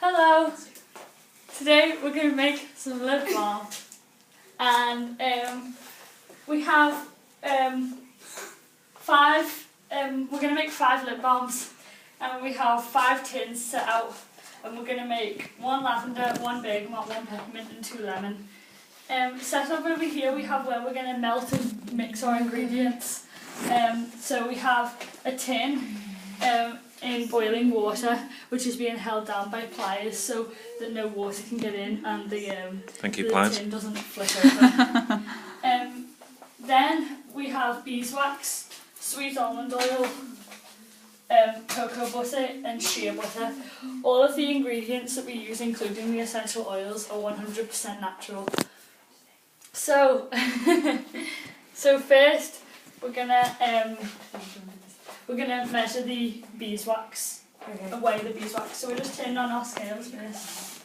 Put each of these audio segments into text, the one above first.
Hello! Today we're going to make some lip balm, and we have we're going to make 5 lip balms, and we have 5 tins set out, and we're going to make 1 lavender, 1 bergamot, 1 peppermint and 2 lemon. Set up over here we have where we're going to melt and mix our ingredients. So we have a tin in boiling water, which is being held down by pliers so that no water can get in and the tin doesn't flick over. Then we have beeswax, sweet almond oil, cocoa butter and shea butter. All of the ingredients that we use, including the essential oils, are 100% natural. So, first we're gonna measure the beeswax, weigh the beeswax. So we're just turning on our scales first.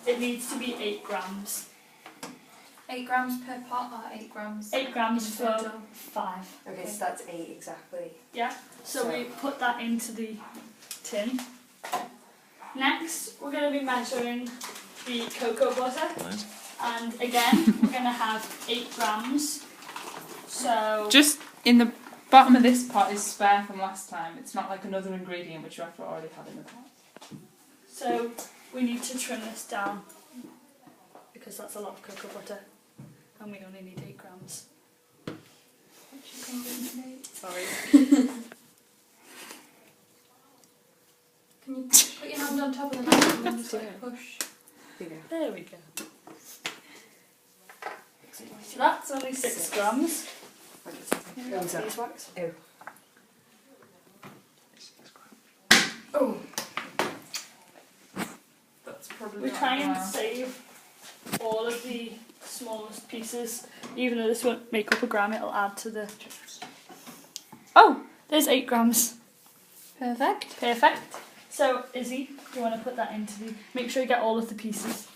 It needs to be 8 grams. 8 grams per pot or 8 grams? 8 grams for 5. Okay, so that's 8 exactly. Yeah, so we put that into the tin. Next, we're going to be measuring the cocoa butter. Right. And again, we're going to have 8 grams. So just in the bottom of this pot is spare from last time. It's not like another ingredient which you have to already have in the pot. So we need to trim this down because that's a lot of cocoa butter, and we only need 8 grams. Sorry. Can you put your hand on top of the knife and just like push? There we go. So that's only 6 grams. Beeswax. Oh. That's probably We try and save all of the smallest pieces. Even though this won't make up a gram, it'll add to the... Oh! There's 8 grams. Perfect. Perfect. So, Izzy, do you want to put that into the... Make sure you get all of the pieces.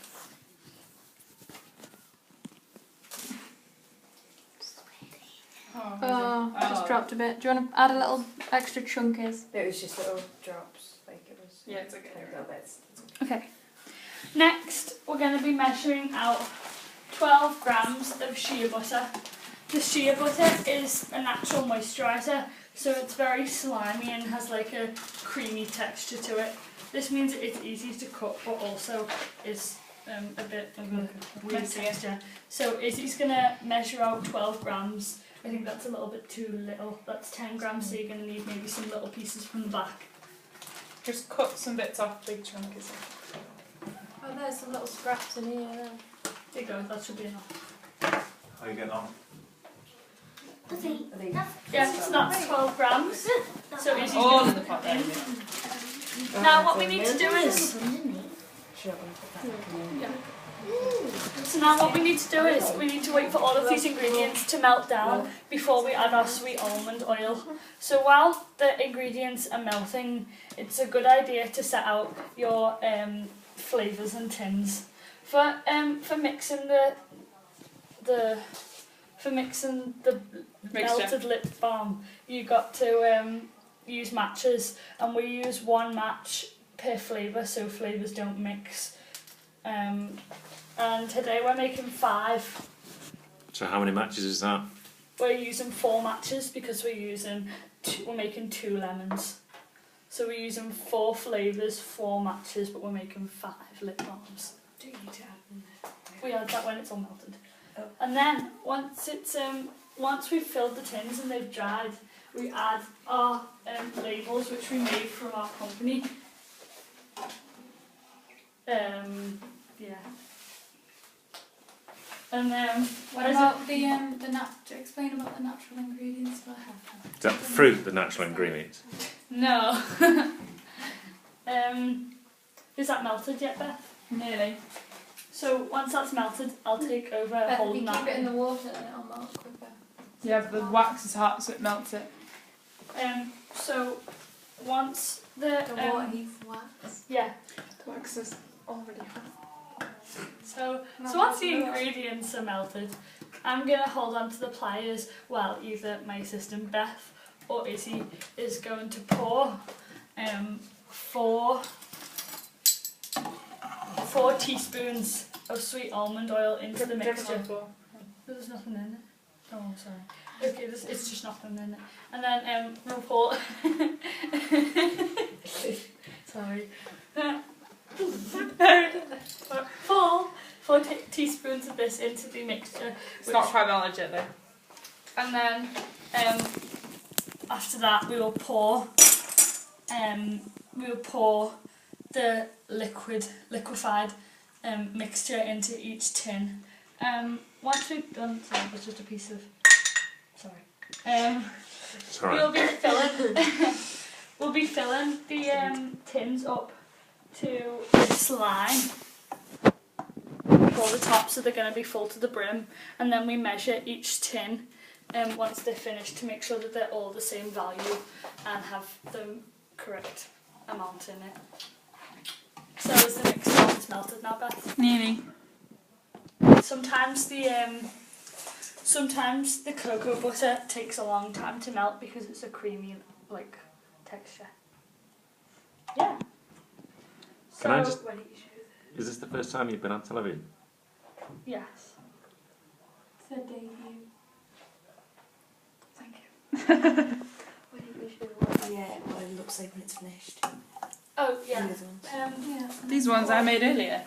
Oh, just dropped a bit. Do you want to add a little extra chunkies? It was just little drops, like it was. Yeah, it's okay. Like little bits. Okay. Next, we're going to be measuring out 12 grams of shea butter. The shea butter is a natural moisturiser, so it's very slimy and has like a creamy texture to it. This means it's easy to cut, but also is a bit of a weird texture. So Izzy's going to measure out 12 grams. I think that's a little bit too little. That's 10 grams, so you're going to need maybe some little pieces from the back. Just cut some bits off big chunkies. Oh, there's some little scraps in here. There you go, that should be enough. How are you getting on? Yeah, so that's 12 grams. So Izzy's All going in the pot there. Now what we need to do is... So now what we need to do is we need to wait for all of these ingredients to melt down before we add our sweet almond oil. So while the ingredients are melting, it's a good idea to set out your flavours and tins. For mixing the melted lip balm, you got to use matches, and we use 1 match per flavour so flavours don't mix. And today we're making 5. So how many matches is that? We're using 4 matches because we're making 2 lemons. So we're using 4 flavours, 4 matches, but we're making 5 lip balms. Do you need to add in there? We add that when it's all melted. Oh. And then once we've filled the tins and they've dried, we add our labels which we made from our company. Yeah. And What about to explain about the natural ingredients for health? Is that fruit, the natural ingredient? No. Is that melted yet, Beth? Nearly. So once that's melted, I'll take over But if you holding keep that. it in the water, then it'll melt quicker. Yeah, but the wax is hot, so it melts it. So once the The water heats the wax. yeah. The wax is already hot. So once the ingredients are melted, I'm gonna hold on to the pliers while either my assistant Beth or Izzy is going to pour 4 4 teaspoons of sweet almond oil into the mixture. There's nothing in it. Oh, sorry. Okay, it's just nothing in it. And then we'll pour. Sorry. 4 teaspoons of this into the mixture. It's not quite melted yet though. And then after that we will pour the liquefied mixture into each tin. Once we've done, sorry, there's just a piece of, sorry. We'll be filling the tins up to this line for the top, so they're going to be full to the brim, and then we measure each tin once they're finished to make sure that they're all the same value and have the correct amount in it. So is the mixture almost melted now, Beth? Nearly. Sometimes the cocoa butter takes a long time to melt because it's a creamy texture. Yeah. Can I just- Why don't you show them? Is this the first time you've been on television? Yes. It's their debut. Thank you. Why don't you show what it looks like when it's finished? Oh yeah. The other ones. Yeah. These ones I made earlier.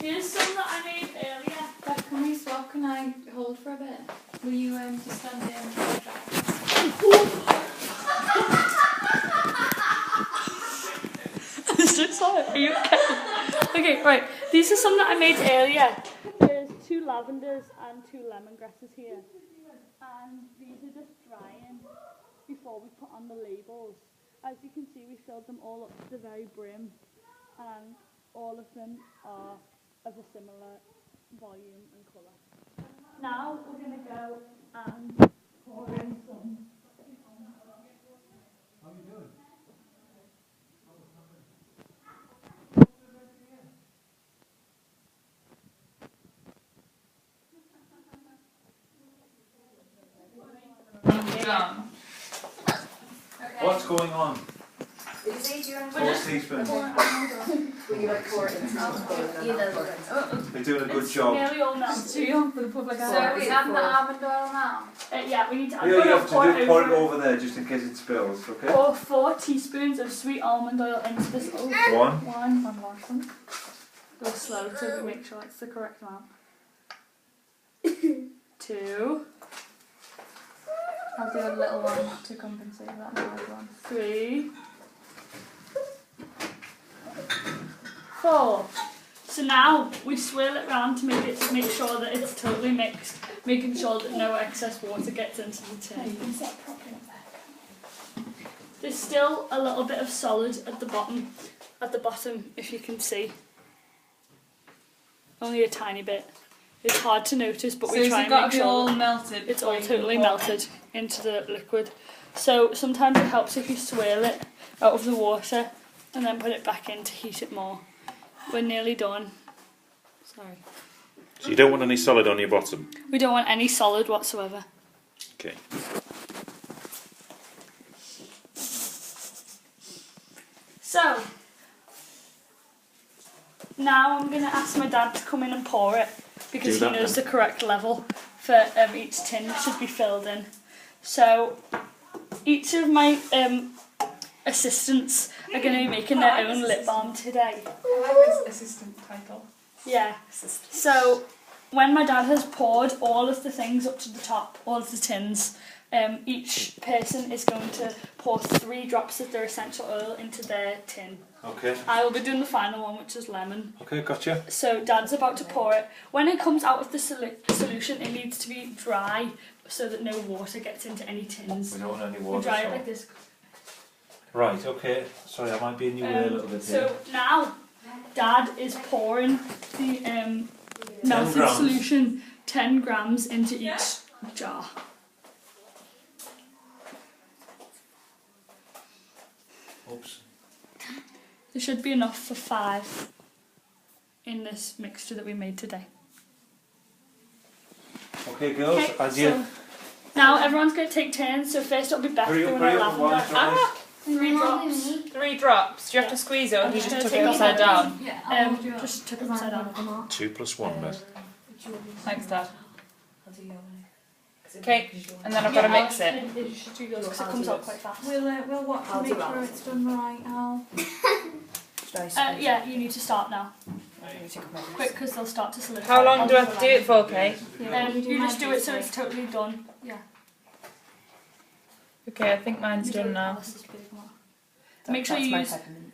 Here's some that I made earlier. Beth, can we swap? Can I hold for a bit? Will you just stand there and try that? I'm so sorry. Are you okay? Okay, right. These are some that I made earlier. There's 2 lavenders and 2 lemongrasses here. And these are just drying before we put on the labels. As you can see, we filled them all up to the very brim. And all of them are of a similar volume and colour. Now we're going to go and pour in some. Done. What's going on? Did you say you want 4 teaspoons. Will you like pour it in? They're doing a good It's job. nearly all It's melted. too young for the public So eye. we we add add the the almond oil now? Yeah, we need to Yeah, you have to pour pour it over there just in case it spills, okay? Pour 4 teaspoons of sweet almond oil into this. Oh, 1. one last one. Go slow so we make sure it's the correct amount. 2. I'll do a little one to compensate that large one. 3. 4. So now we swirl it round to make sure that it's totally mixed, making sure that no excess water gets into the Yeah, you tin. can set properly up there. There's still a little bit of solid at the bottom if you can see. Only a tiny bit. It's hard to notice, but we try and make sure all melted. it's all before you totally pour it? melted into the liquid. So sometimes it helps if you swirl it out of the water and then put it back in to heat it more. We're nearly done. Sorry. So you don't want any solid on your bottom? We don't want any solid whatsoever. Okay. So now I'm going to ask my dad to come in and pour it because Do he that knows then. the correct level for each tin should be filled in. So each of my assistants are going to be making their own lip balm today. I like this assistant title. Yeah. So when my dad has poured all of the things up to the top, all of the tins, each person is going to pour 3 drops of their essential oil into their tin. Okay. I will be doing the final one, which is lemon. Okay, gotcha. So Dad's about to pour it. When it comes out of the solution, it needs to be dry so that no water gets into any tins. We don't want any We water. dry it so- like this. Right, okay. Sorry, I might be in your way a little bit here. So now Dad is pouring the melted grams. solution, 10 grams into each jar. Oops. There should be enough for 5 in this mixture that we made today. Okay, girls, Okay, as you... so now everyone's going to take turns. So first it'll be Beth Hurry doing up, her hurry up, lavender. while it's 3 drops. 3 drops. Do you have to squeeze it or I'm do you just just gonna tuck it take upside it down? Yeah, I'll hold you up. Just took it upside down. 2 plus 1, mate. Thanks, Dad. I'll do your way. Okay, and then I've got to mix it. You should do yours because it comes out quite fast. We'll watch I'll and do make sure that. it's done right. Yeah, you need to start now. Quick, because they'll start to solidify. How long do I have to do it for, Kate? You just do it so it's totally done. Yeah. Okay, I think mine's done now. This is big one. Make sure you use peppermint.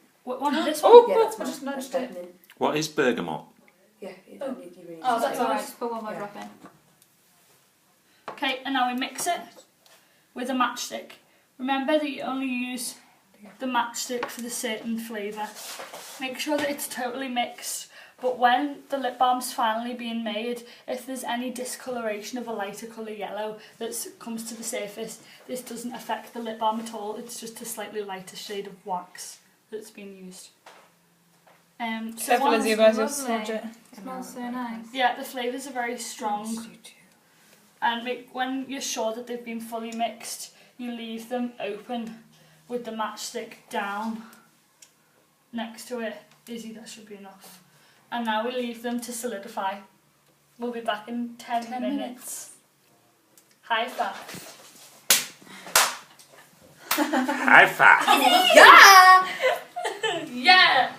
this one. Oh, Yeah, oh, that's I mine. just nudged That's it. peppermint. What is bergamot? Yeah, you don't need you really Oh, need that's to. alright. Just put one more drop in. Okay, and now we mix it with a matchstick. Remember that you only use the matchstick for the certain flavour. Make sure that it's totally mixed, but when the lip balm's finally being made, if there's any discoloration of a lighter colour yellow that comes to the surface, this doesn't affect the lip balm at all, it's just a slightly lighter shade of wax that's been used. So Careful as once- you guys will lovely. smudge it. Smells so nice. yeah, the flavours are very strong. And when you're sure that they've been fully mixed, you leave them open with the matchstick down next to it. Izzy, that should be enough. And now we leave them to solidify. We'll be back in 10 minutes. High five. High five! Yeah!